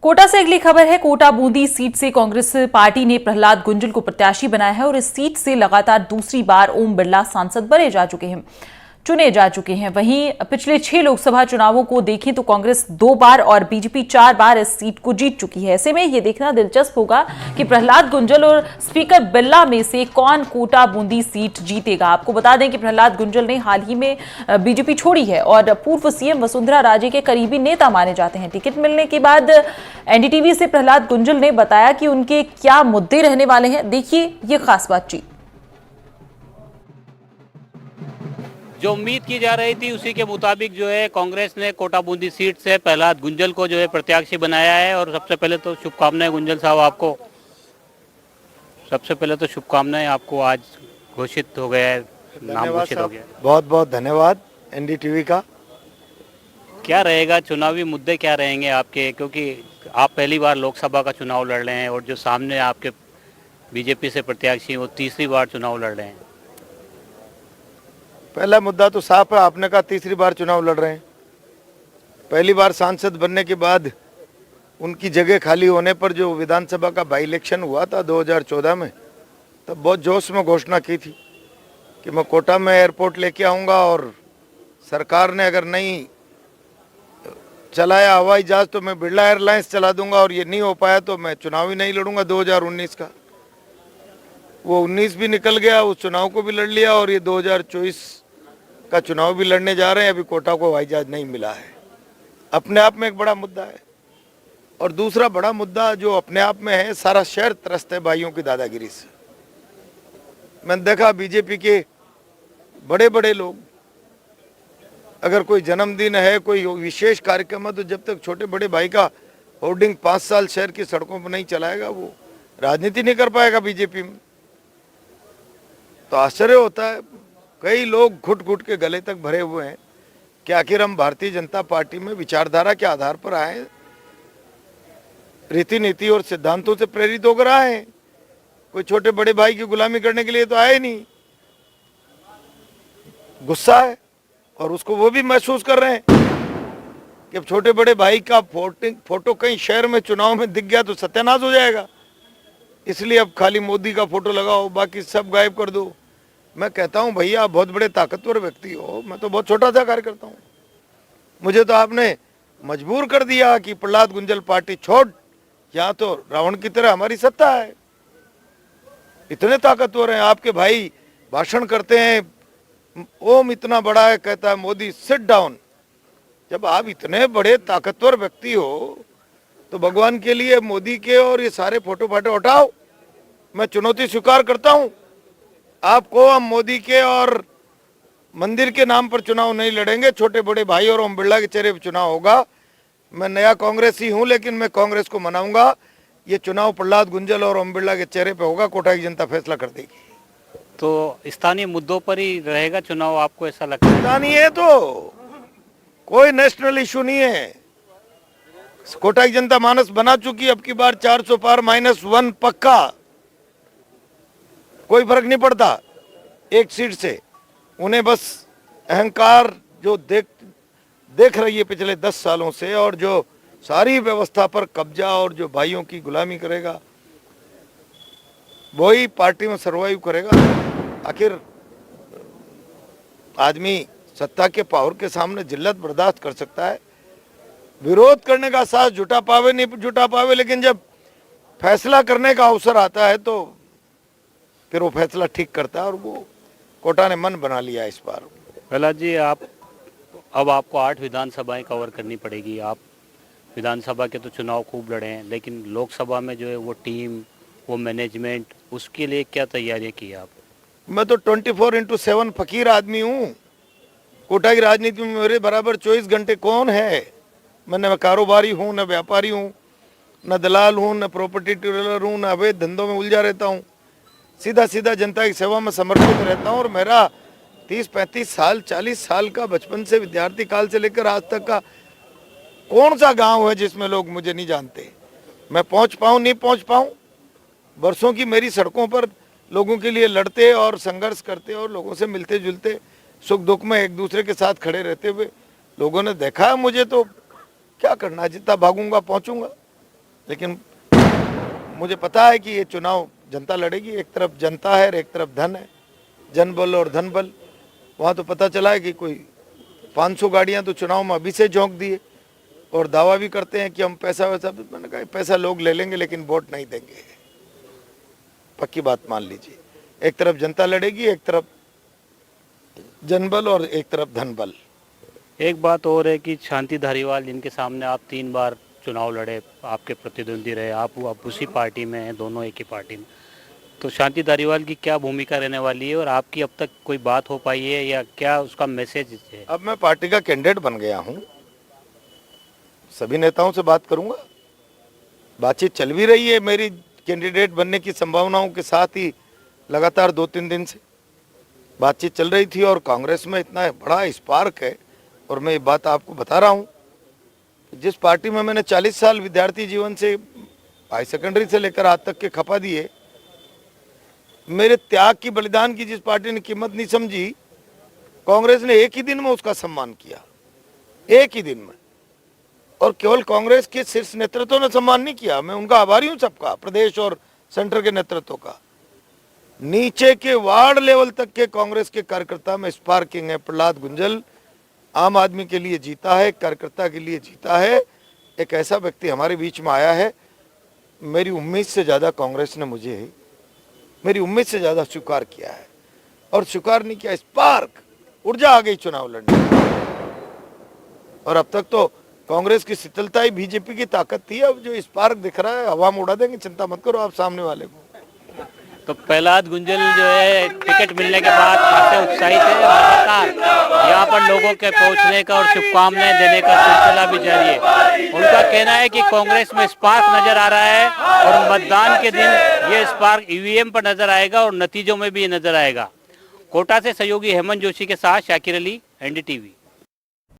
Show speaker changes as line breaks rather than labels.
कोटा से अगली खबर है। कोटा बूंदी सीट से कांग्रेस पार्टी ने प्रहलाद गुंजल को प्रत्याशी बनाया है और इस सीट से लगातार दूसरी बार ओम बिरला सांसद चुने जा चुके हैं। वहीं पिछले 6 लोकसभा चुनावों को देखें तो कांग्रेस 2 बार और बीजेपी 4 बार इस सीट को जीत चुकी है। ऐसे में यह देखना दिलचस्प होगा कि प्रहलाद गुंजल और स्पीकर बिरला में से कौन कोटा बूंदी सीट जीतेगा। आपको बता दें कि प्रहलाद गुंजल ने हाल ही में बीजेपी छोड़ी है और पूर्व सीएम वसुंधरा राजे के करीबी नेता माने जाते हैं। टिकट मिलने के बाद एनडीटीवी से प्रहलाद गुंजल ने बताया कि उनके क्या मुद्दे रहने वाले हैं। देखिए ये खास बातचीत।
जो उम्मीद की जा रही थी उसी के मुताबिक जो है कांग्रेस ने कोटा बूंदी सीट से प्रहलाद गुंजल को जो है प्रत्याशी बनाया है। और सबसे पहले तो शुभकामनाएं गुंजल साहब आपको, सबसे पहले तो शुभकामनाएं आपको, आज घोषित हो गया है, नाम घोषित हो गया।
बहुत बहुत धन्यवाद एनडीटीवी का।
क्या रहेगा चुनावी मुद्दे, क्या रहेंगे आपके, क्योंकि आप पहली बार लोकसभा का चुनाव लड़ रहे हैं और जो सामने आपके बीजेपी से प्रत्याशी वो तीसरी बार चुनाव लड़ रहे हैं।
पहला मुद्दा तो साफ है, आपने कहा तीसरी बार चुनाव लड़ रहे हैं। पहली बार सांसद बनने के बाद उनकी जगह खाली होने पर जो विधानसभा का बाई इलेक्शन हुआ था 2014 में, तब बहुत जोश में घोषणा की थी कि मैं कोटा में एयरपोर्ट लेके आऊँगा और सरकार ने अगर नहीं चलाया हवाई जहाज तो मैं बिरला एयरलाइंस चला दूंगा, और ये नहीं हो पाया तो मैं चुनाव ही नहीं लड़ूंगा 2019 का। वो 19 भी निकल गया, उस चुनाव को भी लड़ लिया और ये 2024 का चुनाव भी लड़ने जा रहे हैं। अभी कोटा को हवाई जहाज नहीं मिला है, अपने आप में एक बड़ा मुद्दा है। और दूसरा बड़ा मुद्दा जो अपने आप में है, सारा शहर त्रस्त है भाइयों की दादागिरी से। मैंने देखा बीजेपी के बड़े बड़े लोग, अगर कोई जन्मदिन है, कोई विशेष कार्यक्रम है, तो जब तक छोटे बड़े भाई का होर्डिंग 5 साल शहर की सड़कों पर नहीं चलाएगा वो राजनीति नहीं कर पाएगा बीजेपी में। तो आश्चर्य होता है, कई लोग घुट घुट के गले तक भरे हुए हैं कि आखिर हम भारतीय जनता पार्टी में विचारधारा के आधार पर आए, रीति नीति और सिद्धांतों से प्रेरित होकर आए, कोई छोटे बड़े भाई की गुलामी करने के लिए तो आए नहीं। गुस्सा है और उसको वो भी महसूस कर रहे हैं कि अब छोटे बड़े भाई का फोटो कहीं शहर में चुनाव में दिख गया तो सत्यानाश हो जाएगा, इसलिए अब खाली मोदी का फोटो लगाओ, बाकी सब गायब कर दो। मैं कहता हूं भैया आप बहुत बड़े ताकतवर व्यक्ति हो, मैं तो बहुत छोटा सा कार्यकर्ता हूं। मुझे तो आपने मजबूर कर दिया कि प्रहलाद गुंजल पार्टी छोड़, यहाँ तो रावण की तरह हमारी सत्ता है। इतने ताकतवर हैं आपके भाई, भाषण करते हैं, ओम इतना बड़ा है, कहता है मोदी सिट डाउन। जब आप इतने बड़े ताकतवर व्यक्ति हो तो भगवान के लिए मोदी के और ये सारे फोटो फाटो हटाओ। मैं चुनौती स्वीकार करता हूं आपको, हम मोदी के और मंदिर के नाम पर चुनाव नहीं लड़ेंगे। छोटे बड़े भाई और ओम बिरला के चेहरे पर चुनाव होगा। मैं नया कांग्रेसी हूं, लेकिन मैं कांग्रेस को मनाऊंगा। ये चुनाव प्रहलाद गुंजल और ओम बिरला के चेहरे पे होगा, कोटा की जनता फैसला कर देगी।
तो स्थानीय मुद्दों पर ही रहेगा चुनाव, आपको ऐसा लगता है?
स्थानीय तो कोई नेशनल इशू नहीं है। कोटा की जनता मानस बना चुकी, अब की बार 400 पार -1 पक्का, कोई फर्क नहीं पड़ता एक सीट से। उन्हें बस अहंकार जो देख रही है पिछले 10 सालों से, और जो सारी व्यवस्था पर कब्जा और जो भाइयों की गुलामी करेगा वही पार्टी में सर्वाइव करेगा। आखिर आदमी सत्ता के पावर के सामने जिल्लत बर्दाश्त कर सकता है, विरोध करने का साहस जुटा पावे नहीं जुटा पावे, लेकिन जब फैसला करने का अवसर आता है तो फिर वो फैसला ठीक करता है। और वो कोटा ने मन बना लिया इस बार।
प्रहलाद जी, अब आपको 8 विधानसभाएं कवर करनी पड़ेगी। आप विधानसभा के तो चुनाव खूब लड़े हैं, लेकिन लोकसभा में जो है वो टीम, वो मैनेजमेंट, उसके लिए क्या तैयारियां की आप?
मैं तो 24/7 फकीर आदमी हूँ। कोटा की राजनीति में मेरे बराबर 24 घंटे कौन है? मैं न कारोबारी हूँ, न व्यापारी हूँ, न दलाल हूँ, न प्रॉपर्टी डीलर हूँ, न अवैध धंधों में उलझा रहता हूँ। सीधा सीधा जनता की सेवा में समर्पित रहता हूँ। और मेरा 30-35 साल 40 साल का बचपन से विद्यार्थी काल से लेकर आज तक का कौन सा गांव है जिसमें लोग मुझे नहीं जानते? मैं पहुंच पाऊं नहीं पहुंच पाऊं, बरसों की मेरी सड़कों पर लोगों के लिए लड़ते और संघर्ष करते और लोगों से मिलते जुलते, सुख दुख में एक दूसरे के साथ खड़े रहते हुए लोगों ने देखा है मुझे। तो क्या करना, जितना भागूंगा पहुंचूंगा। लेकिन मुझे पता है कि ये चुनाव जनता लड़ेगी। एक तरफ जनता है और एक तरफ धन है, जनबल और धनबल। वहाँ तो पता चला है कि कोई 500 गाड़ियाँ तो चुनाव में अभी से झोंक दिए और दावा भी करते हैं कि हम पैसा वैसा। मैंने कहा पैसा लोग ले लेंगे लेकिन वोट नहीं देंगे, पक्की बात मान लीजिए। एक तरफ जनता लड़ेगी, एक तरफ जनबल और एक तरफ धनबल।
एक बात और है कि शांति धारीवाल, जिनके सामने आप 3 बार चुनाव लड़े, आपके प्रतिद्वंदी रहे, आप उसी पार्टी में हैं, दोनों एक ही पार्टी में, तो शांति धारीवाल की क्या भूमिका रहने वाली है और आपकी अब तक कोई बात हो पाई है या क्या उसका मैसेज है?
अब मैं पार्टी का कैंडिडेट बन गया हूँ, सभी नेताओं से बात करूंगा। बातचीत चल भी रही है मेरी कैंडिडेट बनने की संभावनाओं के साथ ही, लगातार 2-3 दिन से बातचीत चल रही थी। और कांग्रेस में इतना बड़ा स्पार्क है, और मैं ये बात आपको बता रहा हूँ, जिस पार्टी में मैंने 40 साल विद्यार्थी जीवन से, हाई सेकेंडरी से लेकर आज तक के खपा दिए, मेरे त्याग की, बलिदान की जिस पार्टी ने कीमत नहीं समझी, कांग्रेस ने एक ही दिन में उसका सम्मान किया, एक ही दिन में। और केवल कांग्रेस के शीर्ष नेतृत्व ने सम्मान नहीं किया, मैं उनका आभारी हूं, सबका, प्रदेश और सेंटर के नेतृत्व का। नीचे के वार्ड लेवल तक के कांग्रेस के कार्यकर्ता में स्पार्किंग है। प्रहलाद गुंजल आम आदमी के लिए जीता है, कार्यकर्ता के लिए जीता है। एक ऐसा व्यक्ति हमारे बीच में आया है, मेरी उम्मीद से ज्यादा कांग्रेस ने मुझे, मेरी उम्मीद से ज्यादा स्वीकार किया है। और स्वीकार नहीं किया, स्पार्क, ऊर्जा आ गई चुनाव लड़ने। और अब तक तो कांग्रेस की शीतलता ही बीजेपी की ताकत थी, अब जो स्पार्क दिख रहा है हवा में उड़ा देंगे, चिंता मत करो आप सामने वाले को।
तो प्रहलाद गुंजल जो है टिकट मिलने के बाद काफी उत्साहित है, लगातार यहाँ पर लोगों के पहुँचने का और शुभकामनाएं देने का सिलसिला भी जारी है। उनका कहना है कि कांग्रेस में स्पार्क नजर आ रहा है और मतदान के दिन ये स्पार्क ईवीएम पर नजर आएगा और नतीजों में भी ये नजर आएगा। कोटा से सहयोगी हेमंत जोशी के साथ शाकिर अली, एनडीटीवी।